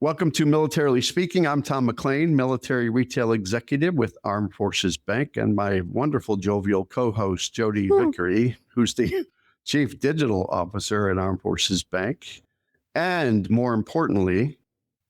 Welcome to Militarily Speaking. I'm Tom McLean, military retail executive with Armed Forces Bank, and my wonderful jovial co-host, Jodi Vickery, who's the Chief Digital Officer at Armed Forces Bank. And more importantly,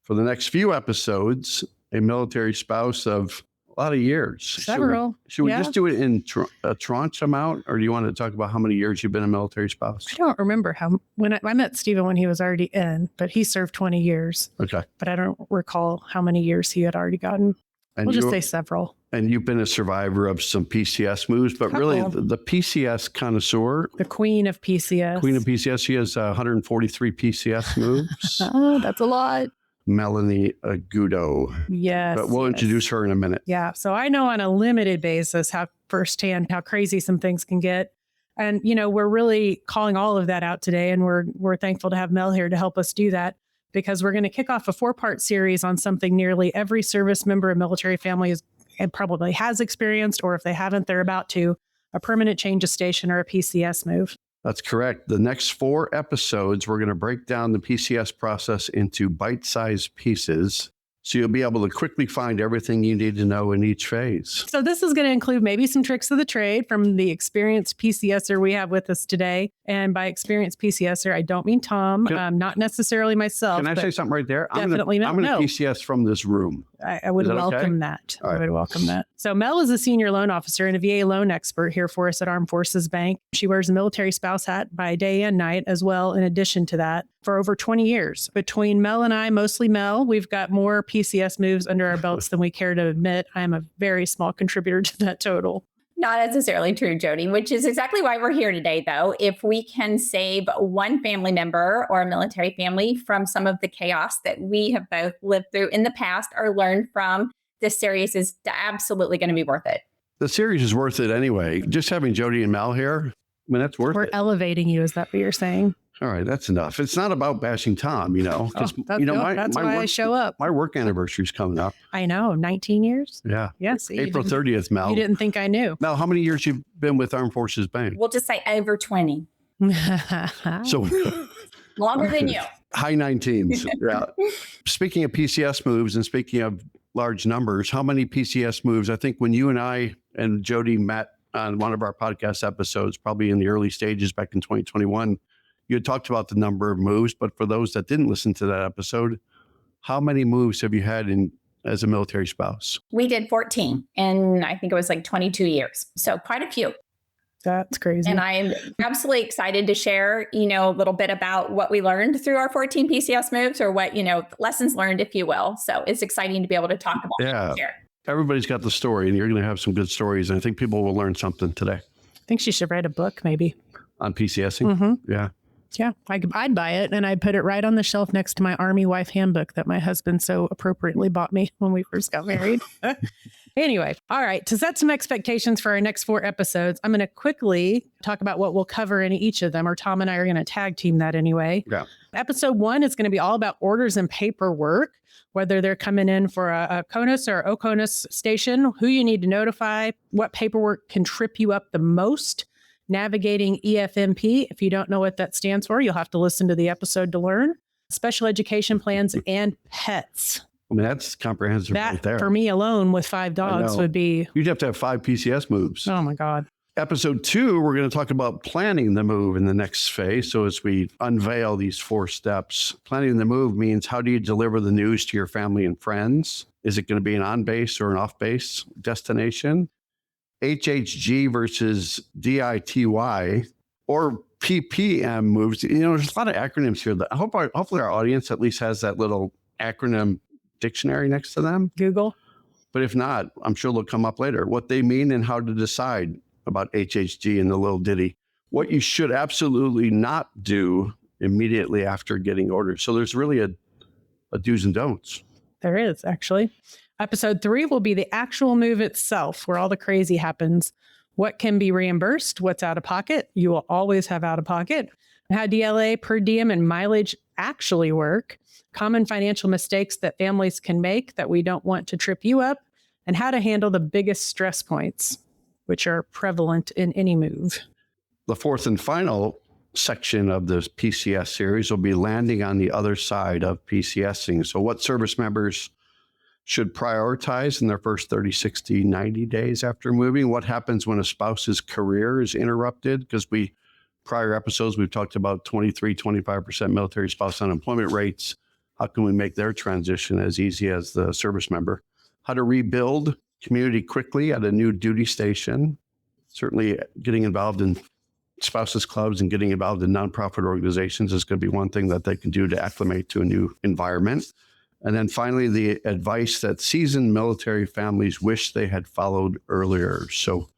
for the next few episodes, a military spouse of a lot of years. Several. Should we just do it in a tranche amount, or do you want to talk about how many years you've been a military spouse? I don't remember when I met Stephen when he was already in, but he served 20 years. Okay. But I don't recall how many years he had already gotten. We'll just say several. And you've been a survivor of some PCS moves, but really the PCS connoisseur. The queen of PCS. Queen of PCS. She has 143 PCS moves. Oh, that's a lot. Mel Aguto. Yes. But we'll introduce her in a minute. Yeah. So I know on a limited basis how firsthand how crazy some things can get. And, we're really calling all of that out today. And we're thankful to have Mel here to help us do that, because we're going to kick off a 4-part series on something nearly every service member of military family and probably has experienced, or if they haven't, they're about to, a permanent change of station or a PCS move. That's correct. The next 4 episodes, we're going to break down the PCS process into bite-sized pieces, so you'll be able to quickly find everything you need to know in each phase. So this is going to include maybe some tricks of the trade from the experienced PCSer we have with us today. And by experienced PCSer, I don't mean Tom, not necessarily myself. Can I say something right there? Definitely I'm going to PCS from this room. I would welcome that. Right. I would welcome that. So Mel is a senior loan officer and a VA loan expert here for us at Armed Forces Bank. She wears a military spouse hat by day and night as well, in addition to that, for over 20 years. Between Mel and I, mostly Mel, we've got more PCS moves under our belts than we care to admit. I'm a very small contributor to that total. Not necessarily true, Jodi, which is exactly why we're here today, though. If we can save one family member or a military family from some of the chaos that we have both lived through in the past or learned from, this series is absolutely going to be worth it. The series is worth it anyway. Just having Jodi and Mel here, that's worth it. We're elevating you. Is that what you're saying? All right, that's enough. It's not about bashing Tom, because that's why I show up. My work anniversary is coming up. I know, 19 years. Yeah. Yes. April 30th, Mel. You didn't think I knew. Mel, how many years you've been with Armed Forces Bank? We'll just say over 20. So longer than you. High 19s. Yeah. Speaking of PCS moves and speaking of large numbers, how many PCS moves? I think when you and I and Jodi met on one of our podcast episodes, probably in the early stages back in 2021, you had talked about the number of moves, but for those that didn't listen to that episode, how many moves have you had as a military spouse? We did 14, and I think it was like 22 years. So quite a few. That's crazy. And I'm absolutely excited to share, a little bit about what we learned through our 14 PCS moves, or what, lessons learned, if you will. So it's exciting to be able to talk about that. Share. Everybody's got the story, and you're going to have some good stories. And I think people will learn something today. I think she should write a book, maybe. On PCSing? Mm-hmm. Yeah. Yeah, I'd buy it, and I'd put it right on the shelf next to my Army wife handbook that my husband so appropriately bought me when we first got married. Anyway, all right, to set some expectations for our next 4 episodes, I'm going to quickly talk about what we'll cover in each of them, or Tom and I are going to tag team that anyway. Yeah. Episode 1 is going to be all about orders and paperwork, whether they're coming in for a CONUS or OCONUS station, who you need to notify, what paperwork can trip you up the most. Navigating EFMP. If you don't know what that stands for, you'll have to listen to the episode to learn. Special education plans and pets. That's comprehensive right there. For me alone with 5 dogs would be... You'd have to have 5 PCS moves. Oh my God. Episode 2, we're going to talk about planning the move in the next phase. So as we unveil these 4 steps, planning the move means, how do you deliver the news to your family and friends? Is it going to be an on-base or an off-base destination? HHG versus DITY or PPM moves. There's a lot of acronyms here. That hopefully our audience at least has that little acronym dictionary next to them. Google. But if not, I'm sure they'll come up later. What they mean and how to decide about HHG and the little ditty. What you should absolutely not do immediately after getting orders. So there's really a do's and don'ts. There is, actually. Episode 3 will be the actual move itself, where all the crazy happens. What can be reimbursed? What's out of pocket? You will always have out of pocket. How DLA, per diem, and mileage actually work. Common financial mistakes that families can make that we don't want to trip you up. And how to handle the biggest stress points, which are prevalent in any move. The 4th and final section of this PCS series will be landing on the other side of PCSing. So what service members should prioritize in their first 30, 60, 90 days after moving? What happens when a spouse's career is interrupted? Because prior episodes, we've talked about 23, 25% military spouse unemployment rates. How can we make their transition as easy as the service member? How to rebuild community quickly at a new duty station. Certainly getting involved in spouses clubs and getting involved in nonprofit organizations is going to be one thing that they can do to acclimate to a new environment. And then finally, the advice that seasoned military families wish they had followed earlier. So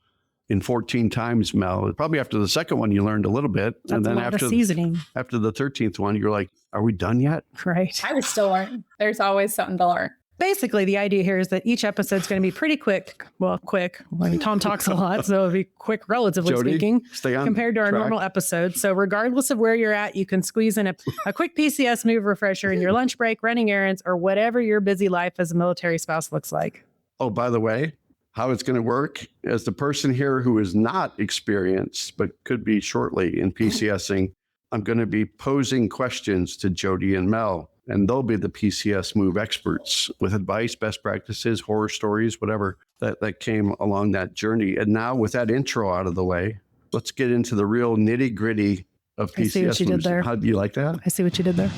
in 14 times, Mel, probably after the second one, you learned a little bit. That's and then a lot of seasoning. After the 13th one, you're like, are we done yet? Right. I was still learning. There's always something to learn. Basically, the idea here is that each episode is going to be pretty quick. Well, quick. I mean, Tom talks a lot, so it'll be quick, relatively Jodi, speaking, stay on compared to our track. normal episodes. So regardless of where you're at, you can squeeze in a quick PCS move refresher in your lunch break, running errands, or whatever your busy life as a military spouse looks like. Oh, by the way, how it's going to work, as the person here who is not experienced, but could be shortly in PCSing, I'm going to be posing questions to Jodi and Mel, and they'll be the PCS move experts with advice, best practices, horror stories, whatever that came along that journey. And now with that intro out of the way, let's get into the real nitty gritty of PCS I see what you moves. did there. How do you like that? I see what you did there.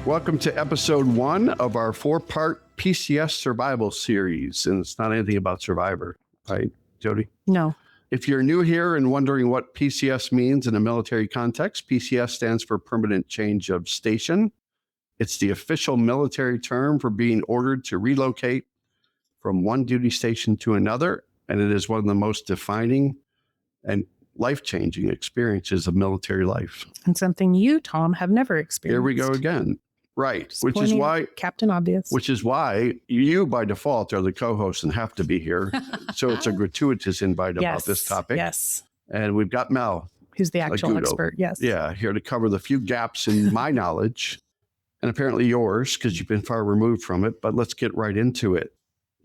Welcome to episode 1 of our 4-part PCS Survival series. And it's not anything about Survivor, right, Jodi? No. If you're new here and wondering what PCS means in a military context, PCS stands for Permanent Change of Station. It's the official military term for being ordered to relocate from one duty station to another. And it is one of the most defining and life-changing experiences of military life. And something you, Tom, have never experienced. Here we go again. Right. Just Which is pointing why at Captain Obvious. Which is why you, by default, are the co-host and have to be here. So it's a gratuitous invite about this topic. Yes. And we've got Mel. Who's the actual Aguto. expert? Yes. Yeah, here to cover the few gaps in my knowledge and apparently yours, because you've been far removed from it. But let's get right into it.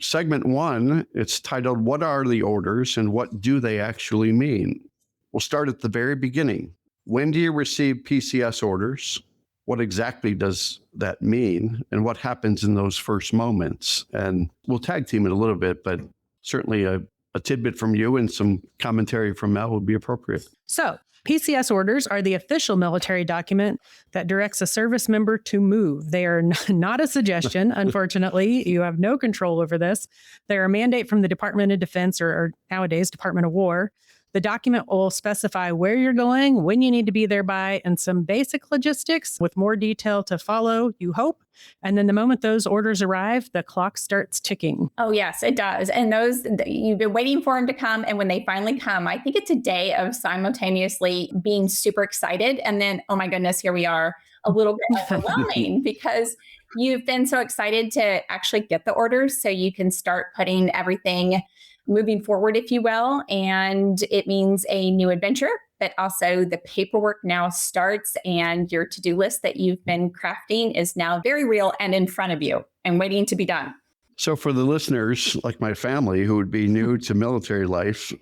Segment 1, it's titled, What Are the Orders and What Do They Actually Mean? We'll start at the very beginning. When do you receive PCS orders? What exactly does that mean? And what happens in those first moments? And we'll tag team it a little bit, but certainly a tidbit from you and some commentary from Mel would be appropriate. So PCS orders are the official military document that directs a service member to move. They are not a suggestion, unfortunately. You have no control over this. They're a mandate from the Department of Defense or nowadays Department of War. The document will specify where you're going, when you need to be there by, and some basic logistics with more detail to follow, you hope. And then the moment those orders arrive, the clock starts ticking. Oh, yes, it does. And those, you've been waiting for them to come. And when they finally come, I think it's a day of simultaneously being super excited. And then, oh my goodness, here we are, a little bit overwhelming because you've been so excited to actually get the orders so you can start putting everything moving forward, if you will. And it means a new adventure, but also the paperwork now starts and your to-do list that you've been crafting is now very real and in front of you and waiting to be done. So for the listeners, like my family, who would be new to military life,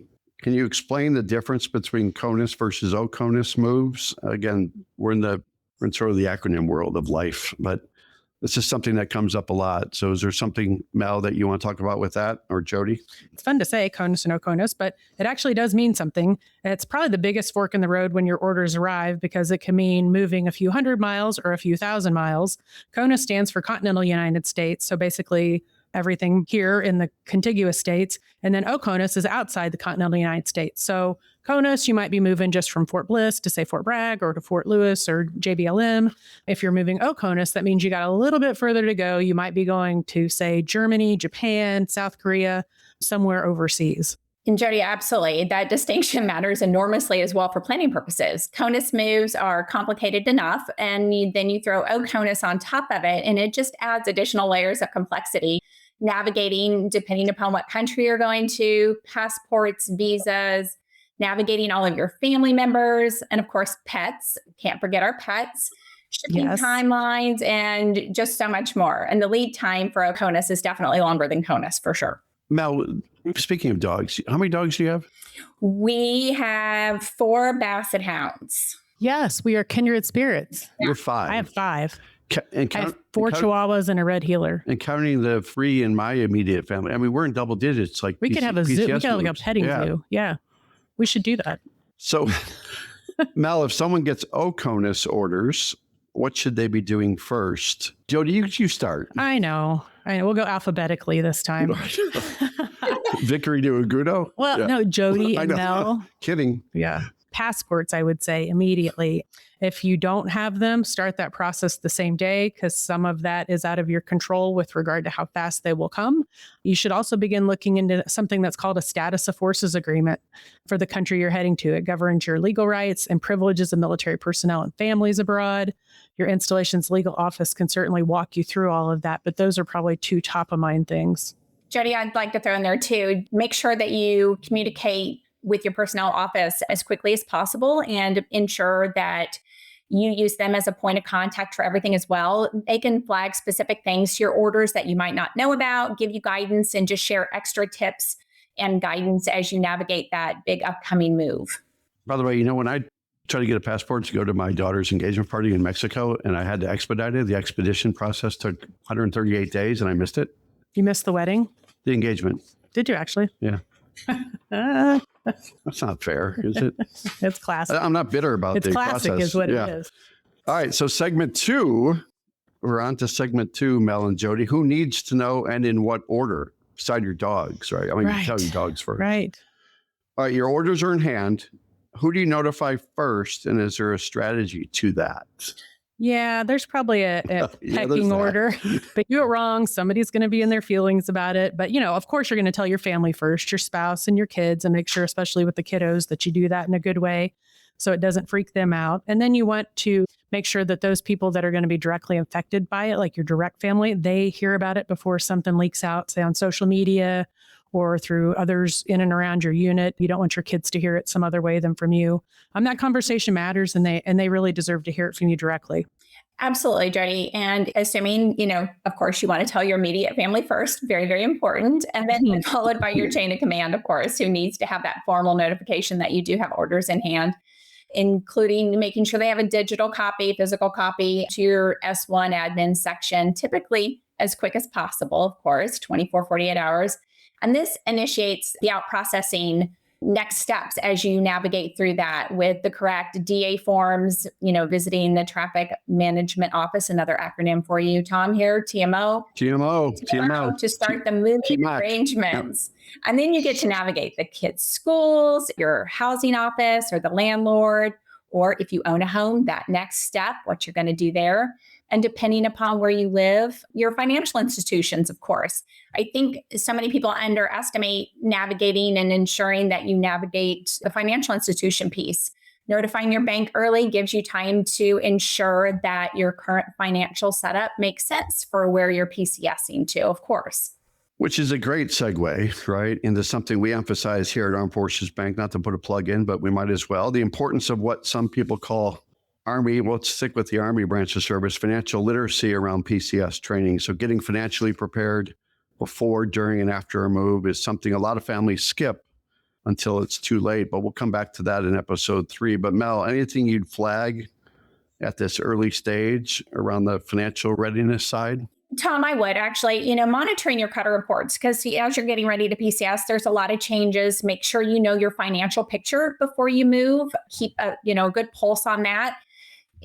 can you explain the difference between CONUS versus OCONUS moves? Again, we're in sort of the acronym world of life, but this is something that comes up a lot. So is there something, Mel, that you want to talk about with that, or Jodi? It's fun to say CONUS and OCONUS, but it actually does mean something. And it's probably the biggest fork in the road when your orders arrive because it can mean moving a few hundred miles or a few thousand miles. CONUS stands for Continental United States. So basically everything here in the contiguous states. And then OCONUS is outside the Continental United States. So CONUS, you might be moving just from Fort Bliss to, say, Fort Bragg or to Fort Lewis or JBLM. If you're moving OCONUS, that means you got a little bit further to go. You might be going to, say, Germany, Japan, South Korea, somewhere overseas. And Jodi, absolutely. That distinction matters enormously as well for planning purposes. CONUS moves are complicated enough, and then you throw OCONUS on top of it, and it just adds additional layers of complexity. Navigating, depending upon what country you're going to, passports, visas, navigating all of your family members, and of course, pets. Can't forget our pets. Shipping timelines, and just so much more. And the lead time for OCONUS is definitely longer than CONUS for sure. Mel, speaking of dogs, how many dogs do you have? We have 4 Basset Hounds. Yes, we are kindred spirits. You're 5. I have 5. I have 4 Chihuahuas and a red healer. And counting the 3 in my immediate family. I mean, we're in double digits. Like we could have a zoo. We PCS could have like a petting zoo. Yeah, we should do that. So, Mel, if someone gets OCONUS orders, what should they be doing first? Jodi, you start. I know. We'll go alphabetically this time. Vickery to Aguto? Well, no, Jodi and Mel. Kidding. Yeah. Passports, I would say immediately. If you don't have them, start that process the same day because some of that is out of your control with regard to how fast they will come. You should also begin looking into something that's called a status of forces agreement for the country you're heading to. It governs your legal rights and privileges of military personnel and families abroad. Your installation's legal office can certainly walk you through all of that, but those are probably 2 top of mind things. Jodi, I'd like to throw in there too, make sure that you communicate with your personnel office as quickly as possible and ensure that you use them as a point of contact for everything as well. They can flag specific things to your orders that you might not know about, give you guidance, and just share extra tips and guidance as you navigate that big upcoming move. By the way, when I tried to get a passport to go to my daughter's engagement party in Mexico and I had to expedite it, the expedition process took 138 days and I missed it. You missed the wedding? The engagement. Did you actually? Yeah. That's not fair, is it? It's classic. I'm not bitter about the process. It's classic is what it is. All right. So segment 2, we're on to segment 2, Mel and Jodi. Who needs to know and in what order? Beside your dogs, right? I mean, you tell your dogs first. Right. All right. Your orders are in hand. Who do you notify first? And is there a strategy to that? Yeah, there's probably a pecking order, but you do it wrong. Somebody's going to be in their feelings about it. But, of course, you're going to tell your family first, your spouse and your kids, and make sure, especially with the kiddos, that you do that in a good way so it doesn't freak them out. And then you want to make sure that those people that are going to be directly affected by it, like your direct family, they hear about it before something leaks out, say on social media or through others in and around your unit. You don't want your kids to hear it some other way than from you. That conversation matters, and they really deserve to hear it from you directly. Absolutely, Jodi. And assuming, of course, you want to tell your immediate family first, very, very important. And then followed by your chain of command, of course, who needs to have that formal notification that you do have orders in hand, including making sure they have a digital copy, physical copy to your S1 admin section, typically as quick as possible, of course, 24, 48 hours. And this initiates the out processing next steps as you navigate through that with the correct DA forms, visiting the traffic management office, another acronym for you, Tom, here, TMO. To start the moving arrangements. Yep. And then you get to navigate the kids' schools, your housing office or the landlord, or if you own a home, that next step, what you're going to do there. And depending upon where you live, your financial institutions, of course. I think so many people underestimate navigating and ensuring that you navigate the financial institution piece. Notifying your bank early gives you time to ensure that your current financial setup makes sense for where you're PCSing to, of course. Which is a great segue, right, into something we emphasize here at Armed Forces Bank, not to put a plug in, but we might as well. The importance of what some people call Army, well, let's stick with the Army branch of service, financial literacy around PCS training. So getting financially prepared before, during, and after a move is something a lot of families skip until it's too late. But we'll come back to that in episode 3. But Mel, anything you'd flag at this early stage around the financial readiness side? Tom, I would actually, monitoring your cutter reports, because as you're getting ready to PCS, there's a lot of changes. Make sure you know your financial picture before you move. Keep a good pulse on that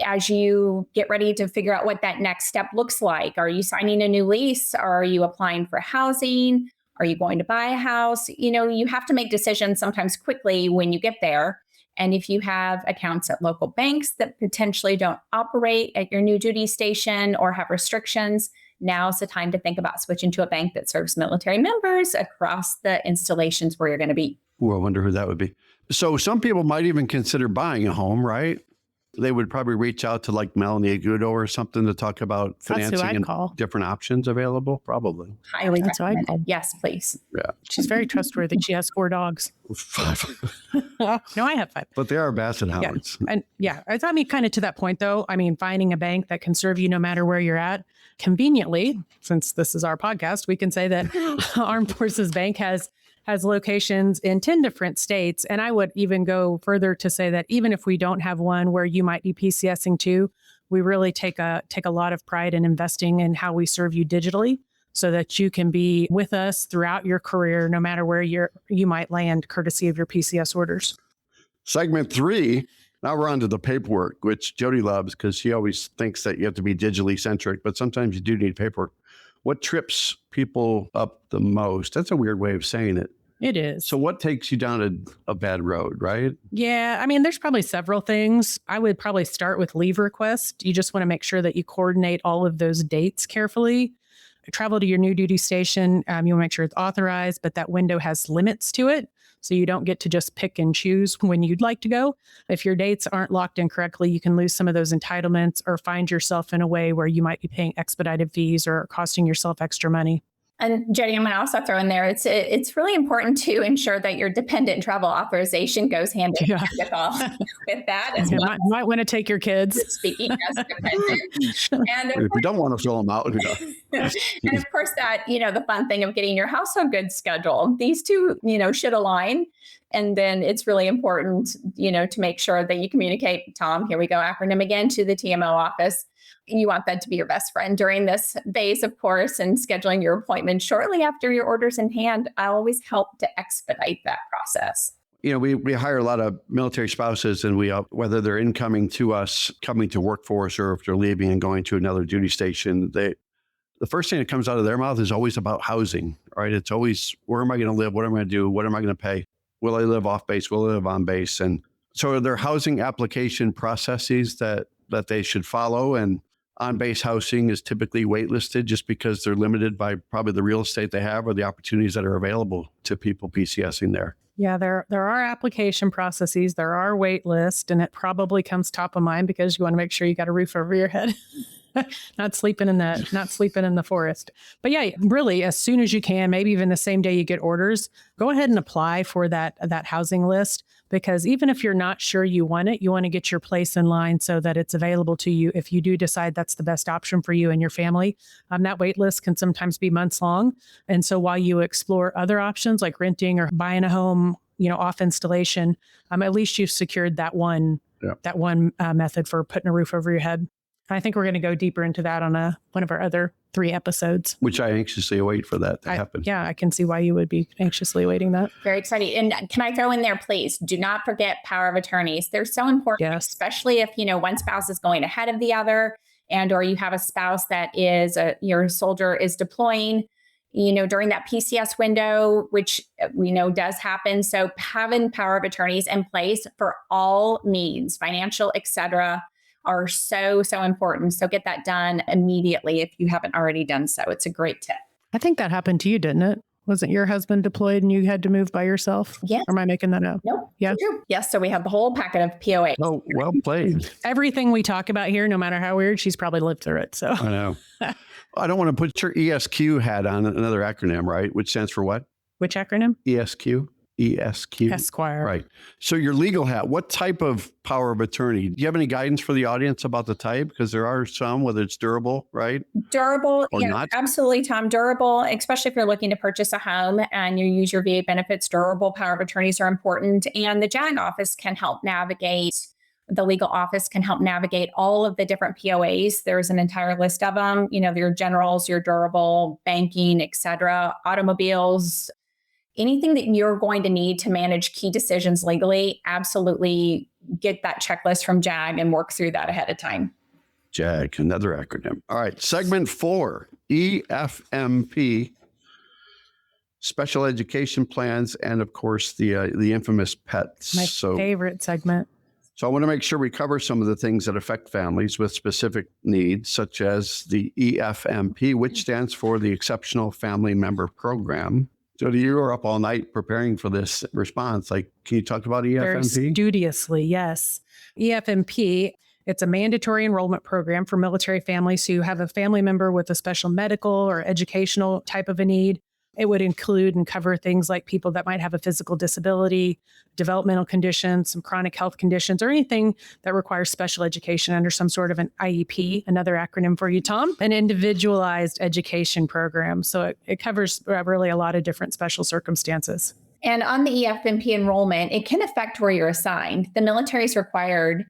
as you get ready to figure out what that next step looks like. Are you signing a new lease? Are you applying for housing? Are you going to buy a house? You have to make decisions sometimes quickly when you get there. And if you have accounts at local banks that potentially don't operate at your new duty station or have restrictions, now's the time to think about switching to a bank that serves military members across the installations where you're going to be. Ooh, I wonder who that would be. So some people might even consider buying a home, right? they would probably reach out to like Mel Aguto or something to talk about That's who financing I'd and call. different options available. Probably. Highly That's what I'd recommended. call. Yes, please. Yeah. She's very trustworthy. She has 4 dogs. 5. No, I have 5. But they are basset hounds. And yeah, I mean, kind of to that point, though, I mean, finding a bank that can serve you no matter where you're at. Conveniently, since this is our podcast, we can say that Armed Forces Bank has locations in 10 different states. And I would even go further to say that even if we don't have one where you might be PCSing to, we really take a lot of pride in investing in how we serve you digitally so that you can be with us throughout your career, no matter where you might land, courtesy of your PCS orders. Segment 3. Now we're on to the paperwork, which Jodi loves because she always thinks that you have to be digitally centric, but sometimes you do need paperwork. What trips people up the most? That's a weird way of saying it. It is. So what takes you down a bad road, right? Yeah, I mean, there's probably several things. I would probably start with leave request. You just want to make sure that you coordinate all of those dates carefully. Travel to your new duty station. You want to make sure it's authorized, but that window has limits to it. So you don't get to just pick and choose when you'd like to go. If your dates aren't locked in correctly, you can lose some of those entitlements or find yourself in a way where you might be paying expedited fees or costing yourself extra money. And Jodi, I'm going to also throw in there, it's really important to ensure that your dependent travel authorization goes hand in hand with that as well. Might want to take your kids. Speaking as dependent. And If you don't want to fill them out. and of course that, the fun thing of getting your household goods schedule. These two, should align. And then it's really important, to make sure that you communicate, Tom, here we go, acronym again, to the TMO office. You want that to be your best friend during this phase, of course, and scheduling your appointment shortly after your order's in hand. I always help to expedite that process. We hire a lot of military spouses, and whether they're incoming to us, coming to work for us, or if they're leaving and going to another duty station, the first thing that comes out of their mouth is always about housing, right? It's always, where am I going to live? What am I going to do? What am I going to pay? Will I live off base? Will I live on base? And so are there housing application processes that they should follow? And on-base housing is typically waitlisted just because they're limited by probably the real estate they have or the opportunities that are available to people PCSing there. Yeah, there are application processes, there are wait lists, and it probably comes top of mind because you want to make sure you got a roof over your head. not sleeping in the forest. But yeah, really, as soon as you can, maybe even the same day you get orders, go ahead and apply for that housing list, because even if you're not sure you want it, you want to get your place in line so that it's available to you if you do decide that's the best option for you and your family. That wait list can sometimes be months long. And so while you explore other options like renting or buying a home, off installation, at least you've secured that one method for putting a roof over your head. I think we're going to go deeper into that on one of our other 3 episodes. Which I anxiously await for that to happen. Yeah, I can see why you would be anxiously awaiting that. Very excited. And can I throw in there, please, do not forget power of attorneys. They're so important, especially if, one spouse is going ahead of the other, and or you have a spouse that is, your soldier is deploying, during that PCS window, which we know does happen. So having power of attorneys in place for all needs, financial, et cetera, are so, so important. So get that done immediately if you haven't already done so. It's a great tip. I think that happened to you, didn't it? Wasn't your husband deployed and you had to move by yourself? Yes. Or am I making that up? Nope. Yeah. Yes. So we have the whole packet of POA. Oh, well played. Everything we talk about here, no matter how weird, she's probably lived through it. So I know. I don't want to put your ESQ hat on, another acronym, right? Which stands for what? Which acronym? ESQ. Esquire. Right. So your legal hat, what type of power of attorney? Do you have any guidance for the audience about the type? Because there are some, whether it's durable, right? Durable, or not. Absolutely, Tom. Durable, especially if you're looking to purchase a home and you use your VA benefits, durable power of attorneys are important. And the JAG office can help navigate. The legal office can help navigate all of the different POAs. There's an entire list of them, your generals, your durable, banking, et cetera, automobiles, anything that you're going to need to manage key decisions legally, absolutely get that checklist from JAG and work through that ahead of time. JAG, another acronym. All right, segment 4, EFMP, special education plans, and of course the infamous PETs. My favorite segment. So I want to make sure we cover some of the things that affect families with specific needs, such as the EFMP, which stands for the Exceptional Family Member Program. Jodi, you were up all night preparing for this response. Can you talk about EFMP? Very studiously, yes. EFMP, It's a mandatory enrollment program for military families who have a family member with a special medical or educational type of a need. It would include and cover things like people that might have a physical disability, developmental conditions, some chronic health conditions, or anything that requires special education under some sort of an IEP, another acronym for you, Tom, an individualized education program. So it covers really a lot of different special circumstances. And on the EFMP enrollment, it can affect where you're assigned. The military is required,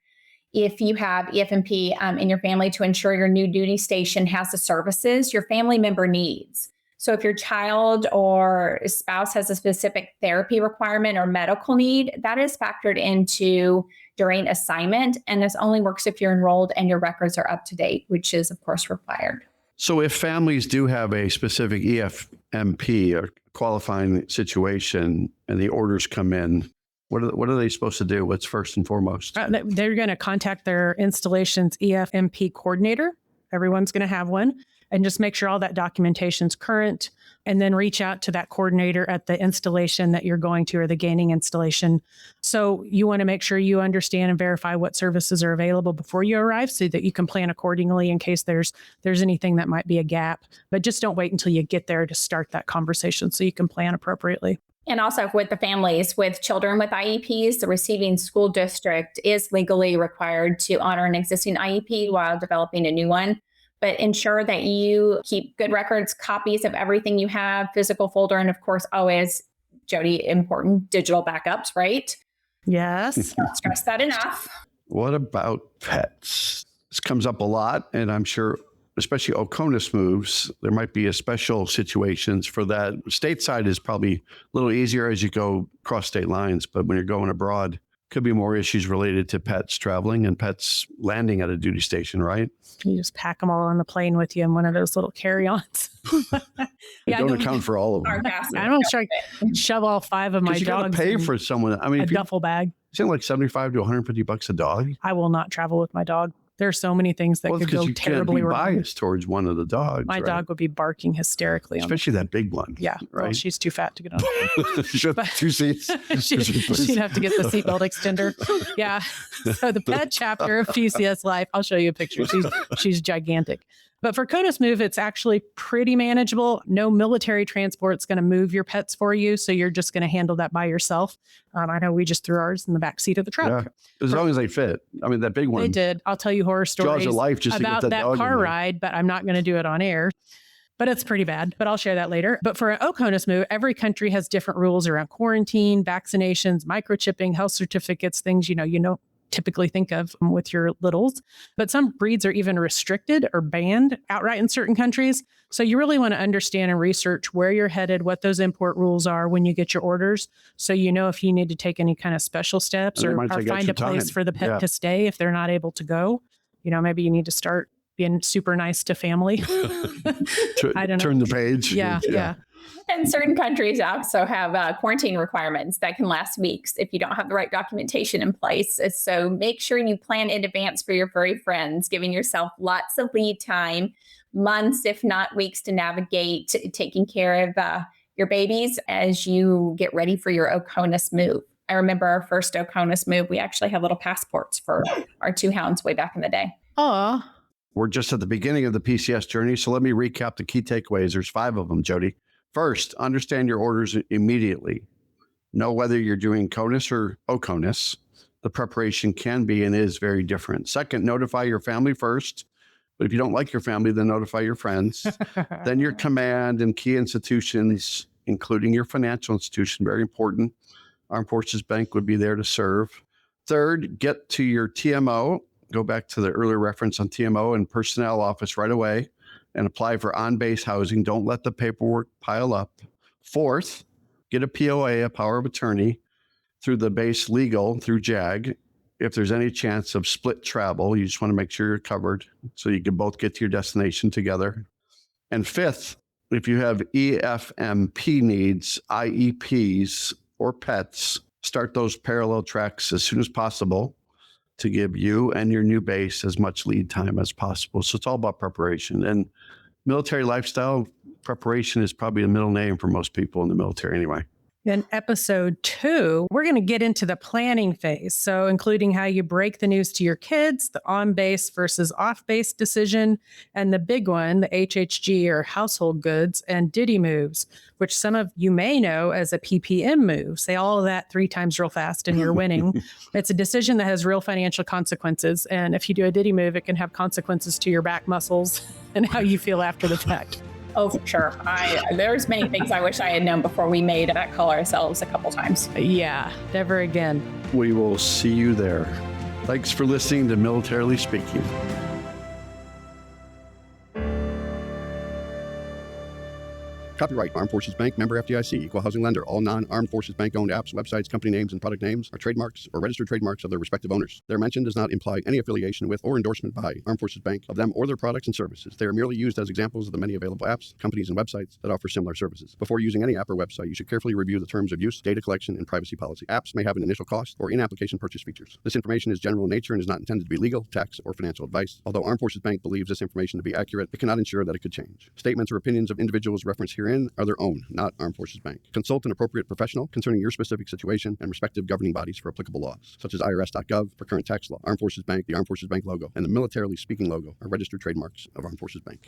if you have EFMP in your family, to ensure your new duty station has the services your family member needs. So if your child or spouse has a specific therapy requirement or medical need, that is factored into during assignment. And this only works if you're enrolled and your records are up to date, which is, of course, required. So if families do have a specific EFMP or qualifying situation and the orders come in, what are they supposed to do? What's first and foremost? They're going to contact their installation's EFMP coordinator. Everyone's going to have one. And just make sure all that documentation's current, and then reach out to that coordinator at the installation that you're going to, or the gaining installation. So you want to make sure you understand and verify what services are available before you arrive so that you can plan accordingly in case there's anything that might be a gap. But just don't wait until you get there to start that conversation so you can plan appropriately. And also with the families with children with IEPs, the receiving school district is legally required to honor an existing IEP while developing a new one. But ensure that you keep good records, copies of everything you have, physical folder, and of course, always, Jodi, important digital backups, right? Yes. Can't stress that enough. What about pets? This comes up a lot, and I'm sure, especially OCONUS moves, there might be a special situations for that. Stateside is probably a little easier as you go across state lines, but when you're going abroad, could be more issues related to pets traveling and pets landing at a duty station, right? You just pack them all on the plane with you in one of those little carry-ons. Don't account for all of them. I don't shove all 5 of my dogs. You got to pay for someone. I mean, a duffel bag. It's like $75 to $150 a dog. I will not travel with my dog. There are so many things that could go terribly wrong. You can't be biased towards one of the dogs. My dog would be barking hysterically. Especially that big one. Yeah. Right? Well, she's too fat to get on. 2 seats. She'd have to get the seatbelt extender. Yeah. So the pet chapter of PCS Life, I'll show you a picture. She's gigantic. But for CONUS Move, it's actually pretty manageable. No military transport's going to move your pets for you. So you're just going to handle that by yourself. I know we just threw ours in the back seat of the truck. Yeah. As long as they fit. I mean, that big one. They did. I'll tell you horror stories Jaws of life just about that car ride, but I'm not going to do it on air. But it's pretty bad. But I'll share that later. But for an OCONUS move, every country has different rules around quarantine, vaccinations, microchipping, health certificates, things you don't typically think of with your littles. But some breeds are even restricted or banned outright in certain countries. So you really want to understand and research where you're headed, what those import rules are when you get your orders. So you know if you need to take any kind of special steps or find a place for the pet to stay if they're not able to go. Maybe you need to start being super nice to family. I don't know. Turn the page. Yeah. And certain countries also have quarantine requirements that can last weeks if you don't have the right documentation in place. So make sure you plan in advance for your furry friends, giving yourself lots of lead time, months, if not weeks, to navigate taking care of your babies as you get ready for your OCONUS move. I remember our first OCONUS move, we actually had little passports for our 2 hounds way back in the day. Aw. We're just at the beginning of the PCS journey, so let me recap the key takeaways. There's 5 of them, Jodi. First, understand your orders immediately. Know whether you're doing CONUS or OCONUS. The preparation can be and is very different. Second, notify your family first. But if you don't like your family, then notify your friends. Then your command and key institutions, including your financial institution, very important. Armed Forces Bank would be there to serve. Third, get to your TMO. Go back to the earlier reference on TMO and personnel office right away and apply for on-base housing. Don't let the paperwork pile up. Fourth, get a POA, a power of attorney, through the base legal, through JAG. If there's any chance of split travel, you just want to make sure you're covered so you can both get to your destination together. And fifth, if you have EFMP needs, IEPs, or pets, start those parallel tracks as soon as possible to give you and your new base as much lead time as possible. So it's all about preparation. And military lifestyle preparation is probably a middle name for most people in the military anyway. In episode 2, we're going to get into the planning phase. So including how you break the news to your kids, the on-base versus off-base decision, and the big one, the HHG or household goods and Diddy moves, which some of you may know as a PPM move. Say all of that 3 times real fast and you're winning. It's a decision that has real financial consequences. And if you do a Diddy move, it can have consequences to your back muscles and how you feel after the fact. Oh, for sure. There's many things I wish I had known before we made that call ourselves a couple times. Yeah, never again. We will see you there. Thanks for listening to Militarily Speaking. Copyright Armed Forces Bank, member FDIC, equal housing lender. All non-Armed Forces Bank owned apps, websites, company names, and product names are trademarks or registered trademarks of their respective owners. Their mention does not imply any affiliation with or endorsement by Armed Forces Bank of them or their products and services. They are merely used as examples of the many available apps, companies, and websites that offer similar services. Before using any app or website, you should carefully review the terms of use, data collection, and privacy policy. Apps may have an initial cost or in-application purchase features. This information is general in nature and is not intended to be legal, tax, or financial advice. Although Armed Forces Bank believes this information to be accurate, it cannot ensure that it could change. Statements or opinions of individuals referenced herein are their own, not Armed Forces Bank. Consult an appropriate professional concerning your specific situation and respective governing bodies for applicable laws, such as IRS.gov for current tax law. Armed Forces Bank, the Armed Forces Bank logo, and the Militarily Speaking logo are registered trademarks of Armed Forces Bank.